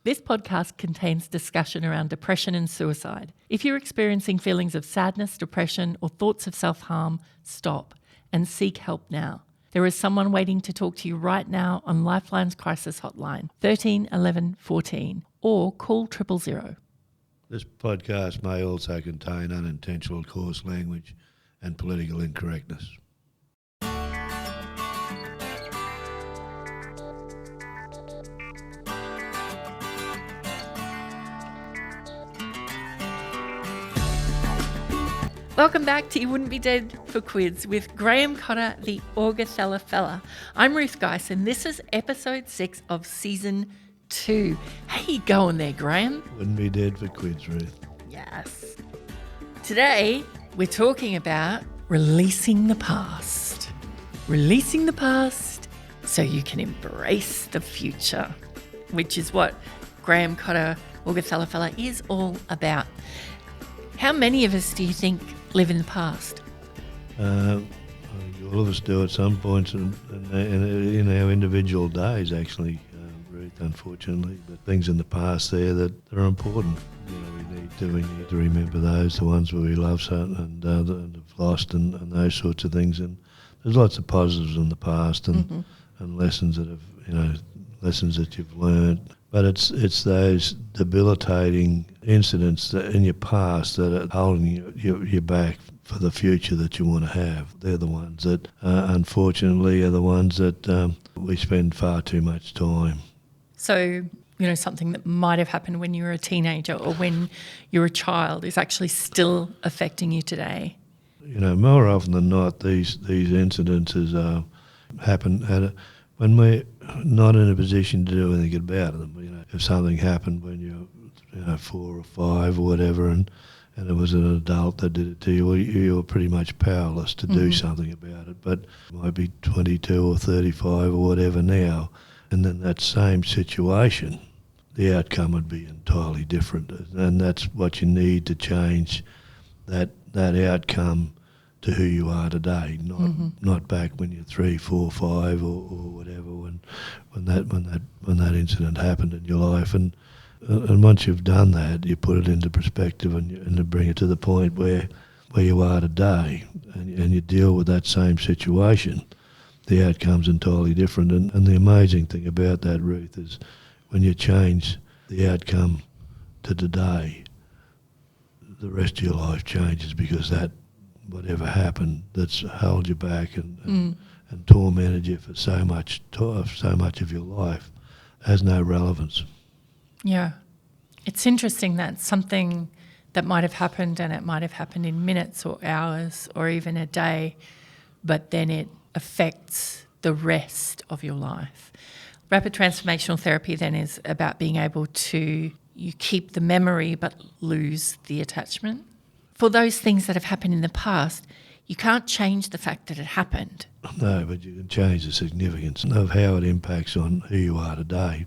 This podcast contains discussion around depression and suicide. If you're experiencing feelings of sadness, depression, or thoughts of self-harm, stop and seek help now. There is someone waiting to talk to you right now on Lifeline's crisis hotline, 13 11 14, or call 000. This podcast may also contain unintentional coarse language and political incorrectness. Welcome back to You Wouldn't Be Dead for Quids with Graham Cotter, the Augathella fella. I'm Ruth Guice and this is episode 6 of season 2. How you going there, Graham? Wouldn't be dead for Quids, Ruth. Yes. Today we're talking about releasing the past. Releasing the past so you can embrace the future, which is what Graham Cotter, Augathella fella is all about. How many of us do you think live in the past? All of us do at some points in our individual days, actually, Ruth, unfortunately. But things in the past there that are important. You know, we need to remember those, the ones where we love and have lost and those sorts of things. And there's lots of positives in the past and lessons lessons that you've learned. But it's those debilitating incidents in your past that are holding you back for the future that you want to have. They're the ones that, unfortunately, are the ones that we spend far too much time. So, something that might have happened when you were a teenager or when you were a child is actually still affecting you today. More often than not, these incidences happen when we're not in a position to do anything about them. If something happened when you're 4 or 5 or whatever, and it was an adult that did it to you, well, you were pretty much powerless to do something about it. But you might be 22 or 35 or whatever now, and then that same situation, the outcome would be entirely different. And that's what you need to change that outcome to who you are today, not back when you're 3, 4, 5 or whatever when that incident happened in your life. And once you've done that, you put it into perspective and you bring it to the point where you are today, and you deal with that same situation. The outcome's entirely different. And the amazing thing about that, Ruth, is when you change the outcome to today, the rest of your life changes, because that whatever happened that's held you back and tormented you for so much of your life has no relevance. Yeah. It's interesting that something that might have happened, and it might have happened in minutes or hours or even a day, but then it affects the rest of your life. Rapid transformational therapy then is about being able to, you keep the memory but lose the attachment. For those things that have happened in the past, you can't change the fact that it happened. No, but you can change the significance of how it impacts on who you are today.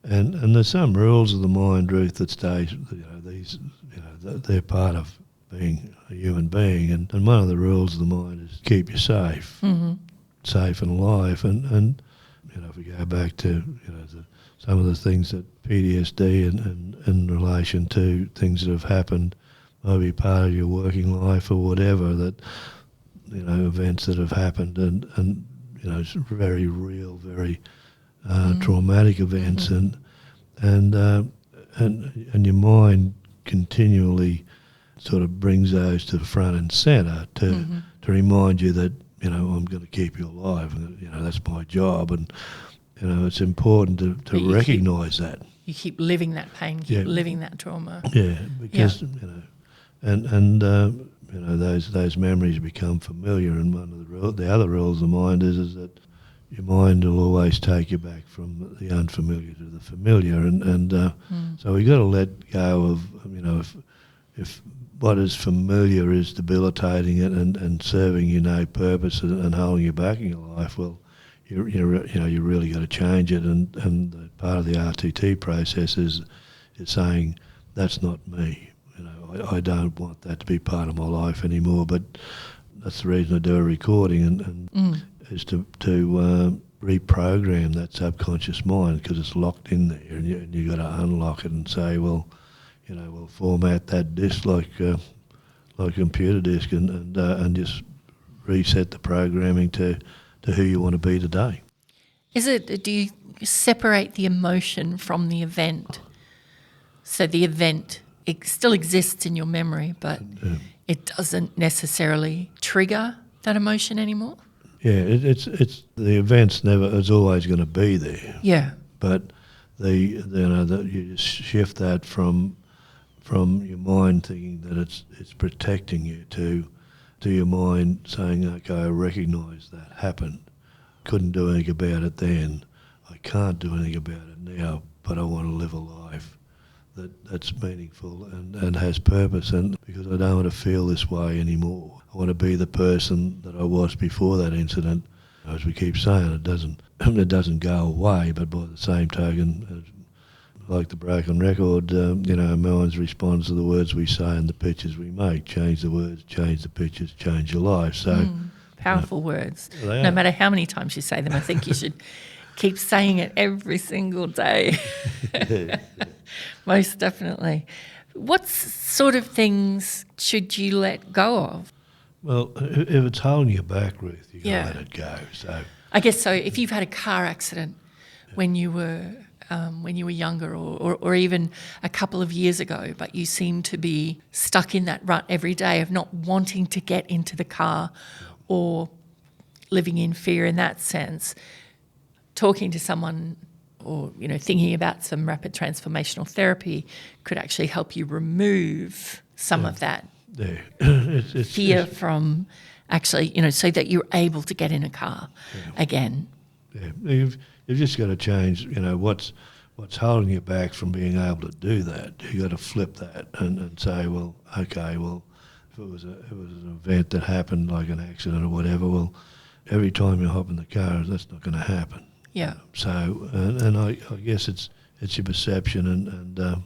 And there's some rules of the mind, Ruth, that stay. They're part of being a human being. And one of the rules of the mind is keep you safe, safe and alive. And if we go back to some of the things that PTSD and in relation to things that have happened, maybe part of your working life or whatever, that events that have happened and it's very real, very traumatic events, and your mind continually sort of brings those to the front and centre to remind you that I'm going to keep you alive, and that's my job, and it's important to recognise that. You keep living that pain, living that trauma. Yeah, because those memories become familiar, and one of the other rules of the mind is that your mind will always take you back from the unfamiliar to the familiar, and so we've got to let go of if what is familiar is debilitating it and serving you no purpose and holding you back in your life. Well, you really got to change it, and part of the RTT process is saying that's not me. I don't want that to be part of my life anymore. But that's the reason I do a recording, and is to reprogram that subconscious mind because it's locked in there, and you got to unlock it and say, well, we'll format that disk like a computer disk and just reset the programming to who you want to be today. Do you separate the emotion from the event? So the event, it still exists in your memory, but it doesn't necessarily trigger that emotion anymore? Yeah, it's the event's it's always going to be there. Yeah. But you just shift that from your mind thinking that it's protecting you to your mind saying, okay, I recognise that happened. Couldn't do anything about it then. I can't do anything about it now, but I want to live a life that's meaningful and has purpose, and because I don't want to feel this way anymore. I want to be the person that I was before that incident. As we keep saying, it doesn't go away, but by the same token, like the broken record, minds responds to the words we say and the pictures we make. Change the words, change the pictures, change your life. So powerful words. They No are. matter how many times you say them, I think you should keep saying it every single day. Yeah. Most definitely. What sort of things should you let go of? Well, if it's holding you back, Ruth, you got to Yeah. let it go. So I guess so. If you've had a car accident when you were younger, or even a couple of years ago, but you seem to be stuck in that rut every day of not wanting to get into the car or living in fear in that sense, talking to someone or thinking about some rapid transformational therapy could actually help you remove some of that there, it's fear from actually, so that you're able to get in a car again. Yeah, you've just got to change. What's holding you back from being able to do that. You got to flip that and say, well, okay, well, if it was an event that happened like an accident or whatever, well, every time you hop in the car, that's not going to happen. Yeah. So, and I guess it's your perception and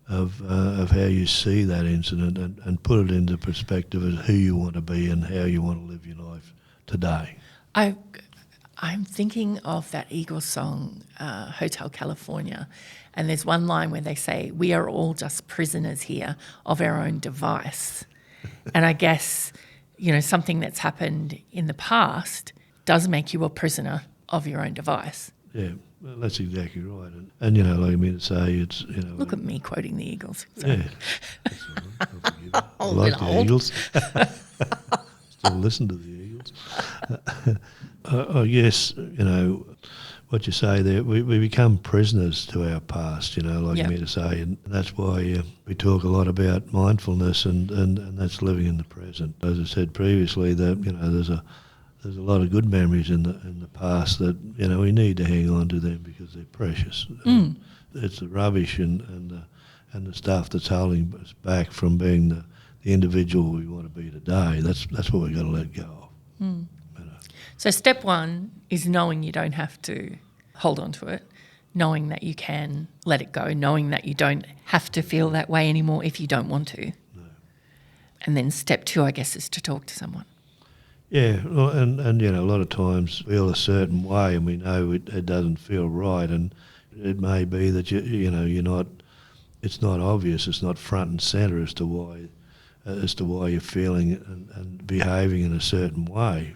of how you see that incident and put it into perspective as who you want to be and how you want to live your life today. I'm thinking of that Eagles song, Hotel California, and there's one line where they say, "We are all just prisoners here of our own device." And I guess, something that's happened in the past does make you a prisoner of your own device. Yeah, well, that's exactly right. And like I mean to say, it's, Look at me quoting the Eagles. Yeah, that's all right. I'll forgive you. I Old like and the old. Eagles. Still listen to the Eagles. I guess, what you say there, we become prisoners to our past, like Yeah. me to say, and that's why we talk a lot about mindfulness and that's living in the present. As I said previously, that there's a lot of good memories in the past that we need to hang on to them because they're precious. It's the rubbish and the stuff that's holding us back from being the individual we want to be today. That's what we've got to let go of. So step one is knowing you don't have to hold on to it, knowing that you can let it go, knowing that you don't have to feel that way anymore if you don't want to. No. And then step two, I guess, is to talk to someone. Yeah, well, and a lot of times we feel a certain way and we know it doesn't feel right, and it may be that you're not. It's not obvious. It's not front and centre as to why you're feeling and behaving in a certain way.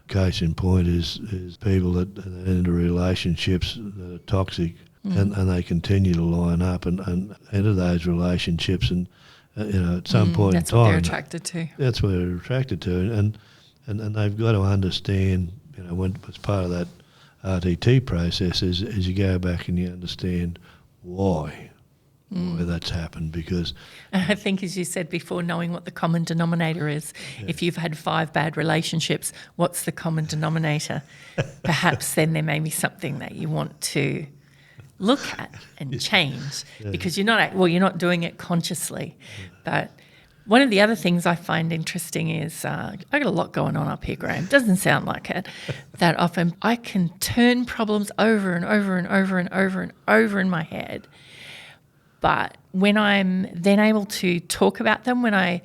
Case in point is people that are into relationships that are toxic and they continue to line up and enter those relationships and at some point that's in time what they're attracted to. that's what they're attracted to and they've got to understand when as part of that RTT process is you go back and you understand why that's happened, because And I think, as you said before, knowing what the common denominator is. Yeah. If you've had 5 bad relationships, what's the common denominator? Perhaps then there may be something that you want to look at and change because you're not doing it consciously. But one of the other things I find interesting is I got a lot going on up here, Graham. Doesn't sound like it. That often I can turn problems over and over and over and over and over in my head. But when I'm then able to talk about them, when I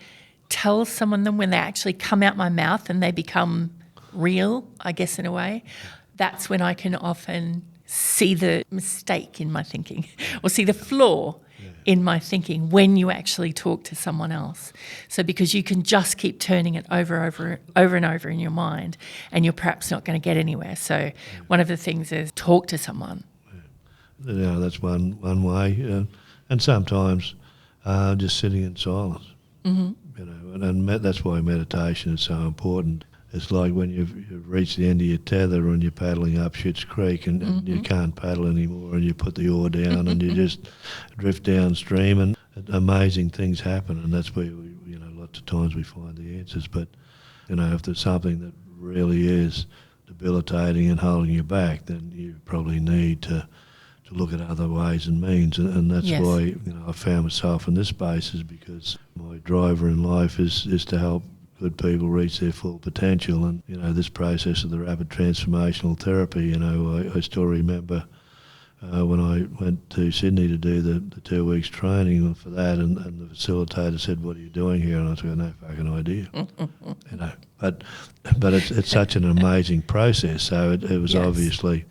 tell someone them, when they actually come out my mouth and they become real, I guess in a way, that's when I can often see the mistake in my thinking or see the flaw in my thinking when you actually talk to someone else. So because you can just keep turning it over and over in your mind, and you're perhaps not going to get anywhere. So one of the things is talk to someone. Yeah, that's one way. And sometimes just sitting in silence. Mm-hmm. You know, and that's why meditation is so important. It's like when you've reached the end of your tether and you're paddling up Schitt's Creek and you can't paddle anymore, and you put the oar down and you just drift downstream, and amazing things happen. And that's where lots of times we find the answers. But if there's something that really is debilitating and holding you back, then you probably need to look at other ways and means, and that's why I found myself in this space, is because my driver in life is to help good people reach their full potential. And this process of the rapid transformational therapy, I still remember when I went to Sydney to do the 2 weeks training for that, and the facilitator said, "What are you doing here?" And I said, "No fucking idea." But it's such an amazing process. So it was obviously.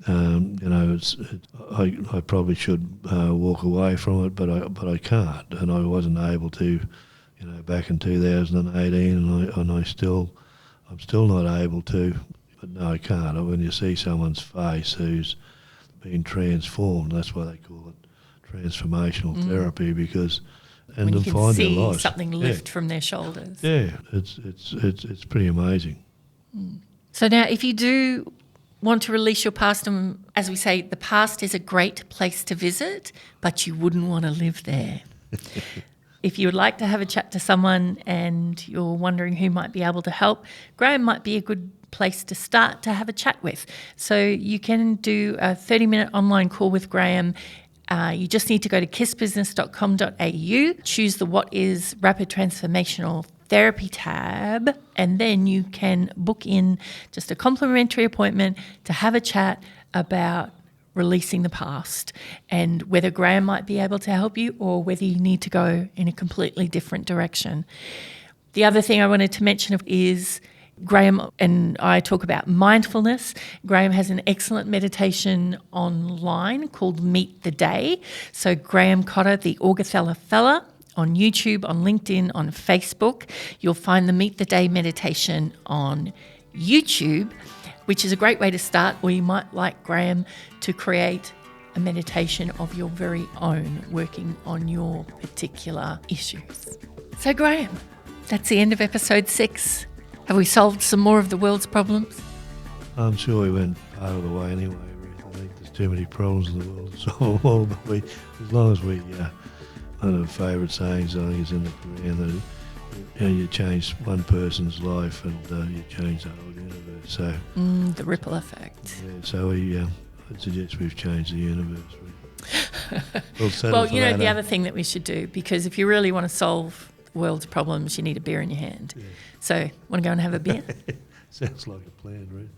I probably should walk away from it, but I can't, and I wasn't able to, back in 2018, and I'm still not able to. But no, I can't. When you see someone's face who's been transformed, that's why they call it transformational therapy, because when you can find see their lives. something lift from their shoulders. Yeah, it's pretty amazing. So now, if you do want to release your past, and as we say, the past is a great place to visit, but you wouldn't want to live there. If you would like to have a chat to someone and you're wondering who might be able to help, Graham might be a good place to start to have a chat with. So you can do a 30-minute online call with Graham. You just need to go to kissbusiness.com.au, choose the What is Rapid Transformational Therapy tab, and then you can book in just a complimentary appointment to have a chat about releasing the past and whether Graham might be able to help you or whether you need to go in a completely different direction. The other thing I wanted to mention is Graham and I talk about mindfulness. Graham has an excellent meditation online called Meet the Day. So Graham Cotter, the Augathella Fella, on YouTube, on LinkedIn, on Facebook. You'll find the Meet the Day meditation on YouTube, which is a great way to start, or you might like Graham to create a meditation of your very own, working on your particular issues. So Graham, that's the end of episode 6. Have we solved some more of the world's problems? I'm sure we went part of the way anyway, Ruth. I think there's too many problems in the world to solve them all, but as long as we, one of the favourite sayings I think is in the Quran, that you change one person's life and you change the whole universe. So the ripple effect. Yeah, so I'd suggest we've changed the universe. Well, the other thing that we should do, because if you really want to solve the world's problems, you need a beer in your hand. Yeah. So, want to go and have a beer? Sounds like a plan, Ruth.